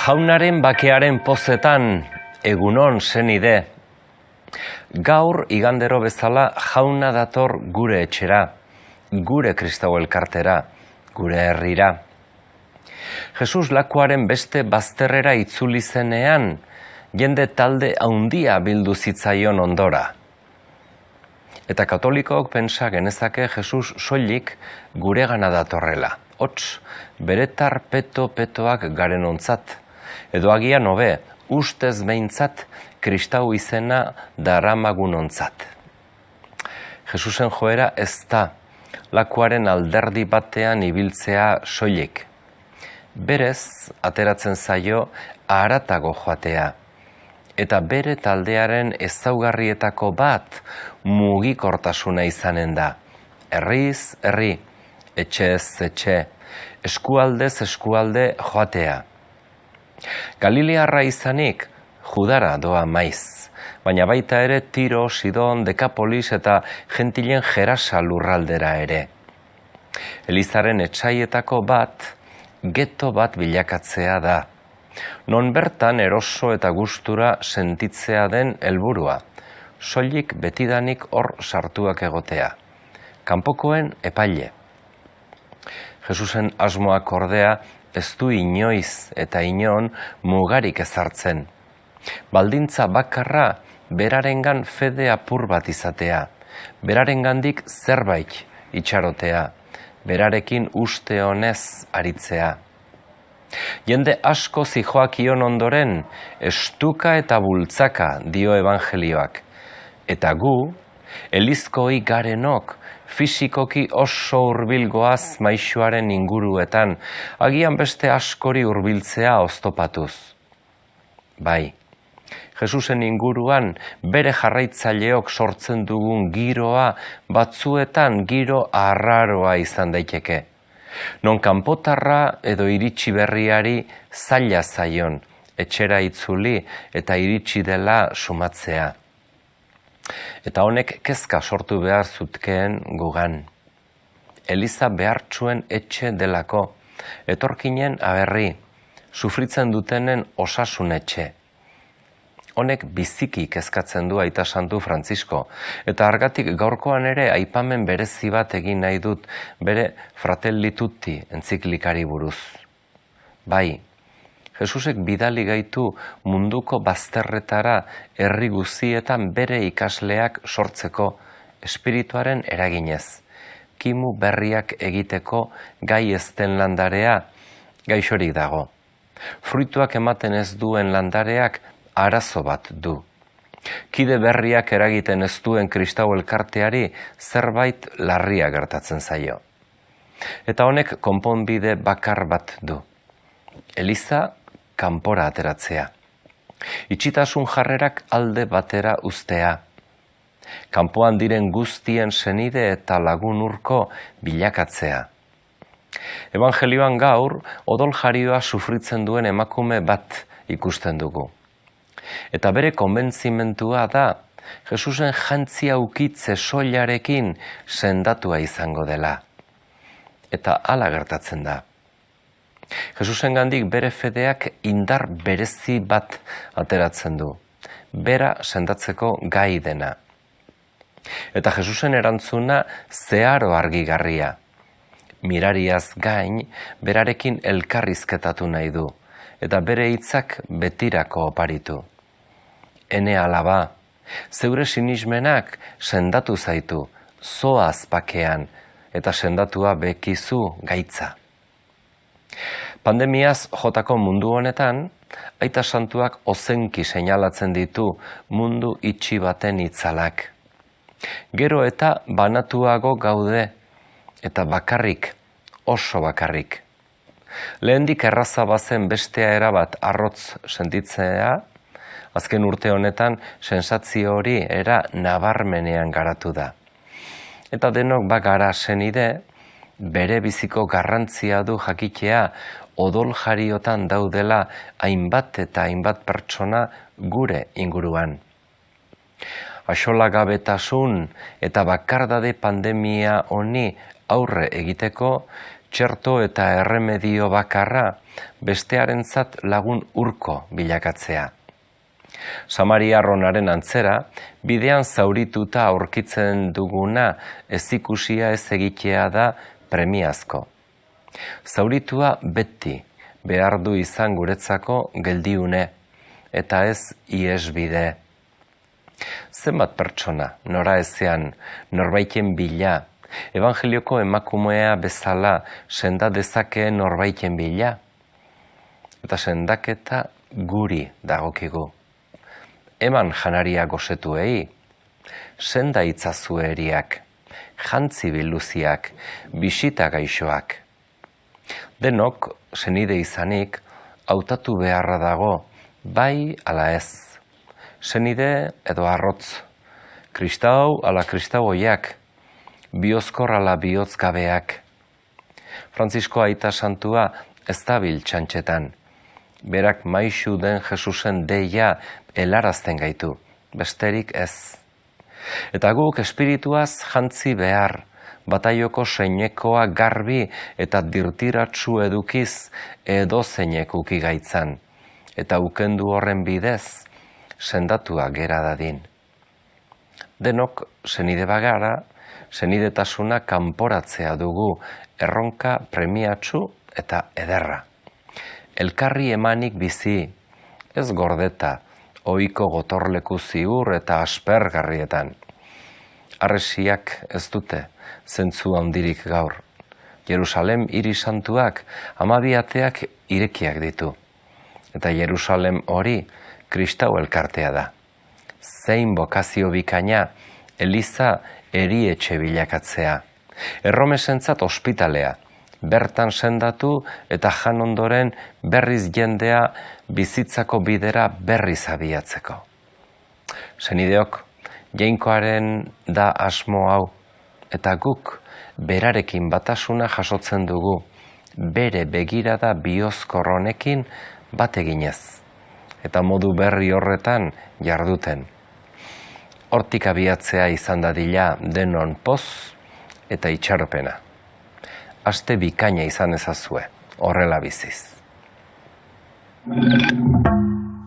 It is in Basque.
Jaunaren bakearen pozetan, egunon senide. Gaur igandero bezala jauna dator gure etxera, gure kristau elkartera, gure herrira. Jesus lakuaren beste bazterrera itzuli zenean, jende talde haundia bildu zitzaion ondora. Eta katolikok pentsa genezake Jesus soilik guregana datorrela. Hots, beretar peto-petoak garen ontzat. Edo agian hobe, ustez behintzat, kristau izena daramagun ontzat. Jesusen joera ez da, lakuaren alderdi batean ibiltzea soilik. Berez, ateratzen zaio, haratago joatea. Eta bere taldearen ezaugarrietako bat mugikortasuna izanen da. Herriz, herri, etxez, etxe, eskualdez, eskualde joatea. Galilearra izanik, Judara doa maiz, baina baita ere Tiro, Sidon, Dekapolis eta Gentilen Gerasa lurraldera ere. Elizaren etsaietako bat, geto bat bilakatzea da. Non bertan eroso eta gustura sentitzea den helburua, soilik betidanik hor sartuak egotea. Kanpokoen epaile. Jesusen asmoak ordea ez du inoiz eta inon mugarik ezartzen. Baldintza bakarra berarengan fede apur bat izatea, berarengandik zerbait itxarotea, berarekin uste honez aritzea. Jende asko zijoakion ondoren, estuka eta bultzaka dio evangelioak. Eta gu, elizkoi garenok, fisikoki oso hurbilgoaz maisuaren inguruetan, agian beste askori hurbiltzea oztopatuz. Bai, Jesusen inguruan bere jarraitzaileok sortzen dugun giroa batzuetan giro arraroa izan daiteke. Non kanpotarra edo iritsi berriari zaila zaion, etxera itzuli eta iritsi dela sumatzea. Eta honek kezka sortu behar zutkeen gugan. Eliza behartsuen etxe delako, etorkinen aberri, sufritzen dutenen osasun etxe. Honek biziki kezkatzen du Aita Santu Frantzisko, eta argatik gaurkoan ere aipamen berezi bat egin nahi dut bere Fratelli Tutti entziklikari buruz. Bai, Jesusek bidali gaitu munduko bazterretara herri guztietan bere ikasleak sortzeko espirituaren eraginez, kimu berriak egiteko gai ezten landarea gaixorik dago. Fruituak ematen ez duen landareak arazo bat du. Kide berriak eragiten ez duen kristau elkarteari zerbait larria gertatzen zaio. Eta honek konponbide bakar bat du. Eliza kanpora ateratzea. Itxitasun jarrerak alde batera uztea. Kanpoan diren guztien senide eta lagun urko bilakatzea. Evangelioan gaur, odol jarioa sufritzen duen emakume bat ikusten dugu. Eta bere konbentzimentua da, Jesusen jantzia ukitze soilarekin sendatua izango dela. Eta hala gertatzen da. Jesusengandik bere fedeak indar berezi bat ateratzen du, bera sendatzeko gai dena. Eta Jesusen erantzuna zeharo argigarria. Mirariaz gain, berarekin elkarrizketatu nahi du, eta bere hitzak betirako oparitu. Ene alaba, zeure sinismenak sendatu zaitu, zoaz bakean, eta sendatua bekizu gaitza. Pandemiaz jotako mundu honetan, Aita Santuak ozenki seinalatzen ditu mundu itxi baten itzalak. Gero eta banatuago gaude, eta bakarrik, oso bakarrik. Lehendik erraza bazen bestea erabat arrotz sentitzea, azken urte honetan sentsazio hori era nabarmenean garatu da. Eta denok bagara senide, bere biziko garrantzia du jakitea odol jariotan daudela hainbat eta hainbat pertsona gure inguruan. Axolagabetasun eta bakardade pandemia honi aurre egiteko txerto eta erremedio bakarra bestearentzat lagun urko bilakatzea. Samariarronaren antzera, bidean zaurituta aurkitzen duguna ezikusia ez egitea da premiazko. Zauritua beti behar du izan guretzako geldiune, eta ez iesbide. Zenbat pertsona, nora ezean, norbaiten bila, Evangelioko emakumea bezala senda dezakeen norbaiten bila, eta sendaketa guri dagokigu. Eman janaria gosetuei, senda itzazu eriak, jantzi biluziak, bisita gaixoak. Denok, senide izanik, hautatu beharra dago, bai ala ez. Senide edo arrotz, kristau ala kristauoiak, biozkor ala bihotzgabeak. Frantzisko aita santua ez dabil txantxetan. Berak maixu den Jesusen deia helarazten gaitu, besterik ez. Eta guk espirituaz jantzi behar, bataioko seinekoa garbi eta dirtiratsu edukiz edozeinek ukigaitzan, eta ukendu horren bidez, sendatua gera dadin. Denok senide bagara, senidetasuna kanporatzea dugu erronka premiatsu eta ederra. Elkarri emanik bizi, ez gordeta, ohiko gotorleku ziur eta aspergarrietan. Harresiak ez dute, zentzu handirik gaur. Jerusalem hiri santuak 12 ateak irekiak ditu. Eta Jerusalem hori kristau elkartea da. Zein bokazio bikaina, Eliza erietxe bilakatzea. Erromesentzat ospitalea, bertan sendatu eta jan ondoren berriz jendea bizitzako bidera berriz abiatzeko. Senideok, Jainkoaren da asmo hau, eta guk berarekin batasuna jasotzen dugu, bere begirada biozkor honekin bat eginez, eta modu berri horretan jarduten. Hortik abiatzea izan dadila denon poz eta itxaropena. Aste bikaina izan ezazue, horrela biziz.